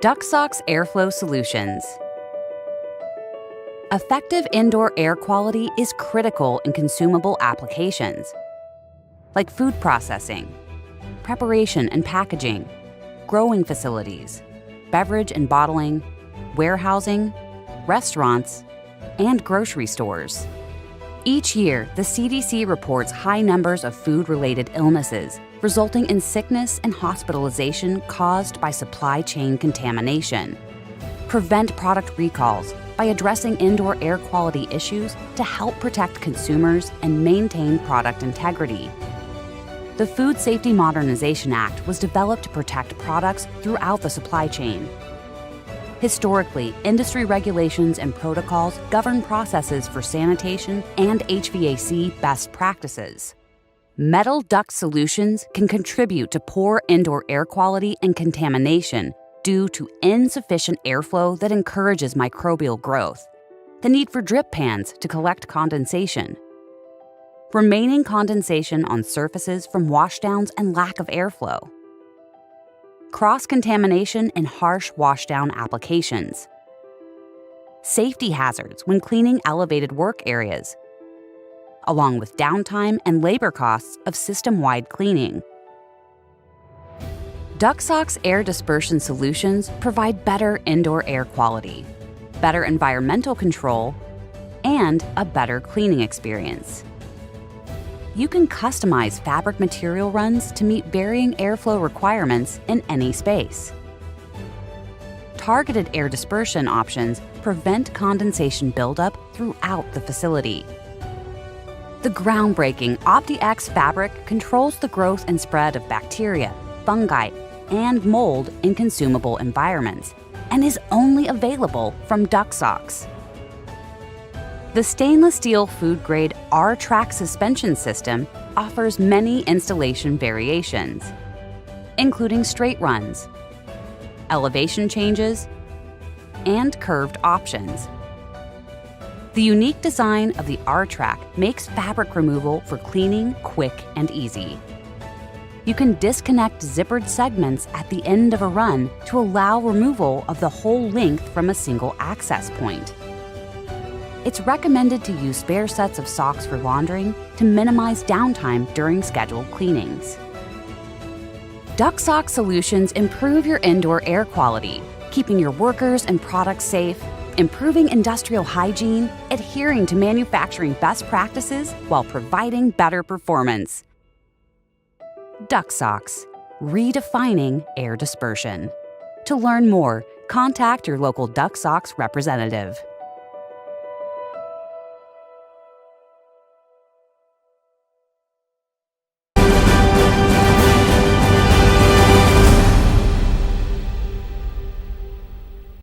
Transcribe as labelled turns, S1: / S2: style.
S1: DuctSox Airflow Solutions. Effective indoor air quality is critical in consumable applications, like food processing, preparation and packaging, growing facilities, beverage and bottling, warehousing, restaurants, and grocery stores. Each year, the CDC reports high numbers of food-related illnesses, resulting in sickness and hospitalization caused by supply chain contamination. Prevent product recalls by addressing indoor air quality issues to help protect consumers and maintain product integrity. The Food Safety Modernization Act was developed to protect products throughout the supply chain. Historically, industry regulations and protocols govern processes for sanitation and HVAC best practices. Metal duct solutions can contribute to poor indoor air quality and contamination due to insufficient airflow that encourages microbial growth, the need for drip pans to collect condensation, remaining condensation on surfaces from washdowns and lack of airflow, cross-contamination in harsh washdown applications, safety hazards when cleaning elevated work areas, along with downtime and labor costs of system-wide cleaning. DuctSox air dispersion solutions provide better indoor air quality, better environmental control, and a better cleaning experience. You can customize fabric material runs to meet varying airflow requirements in any space. Targeted air dispersion options prevent condensation buildup throughout the facility. The groundbreaking OptiX fabric controls the growth and spread of bacteria, fungi, and mold in consumable environments and is only available from DuctSox. The stainless steel food-grade R-Track suspension system offers many installation variations, including straight runs, elevation changes, and curved options. The unique design of the R-Track makes fabric removal for cleaning quick and easy. You can disconnect zippered segments at the end of a run to allow removal of the whole length from a single access point. It's recommended to use spare sets of socks for laundering to minimize downtime during scheduled cleanings. DuctSox solutions improve your indoor air quality, keeping your workers and products safe, improving industrial hygiene, adhering to manufacturing best practices while providing better performance. DuctSox, redefining air dispersion. To learn more, contact your local DuctSox representative.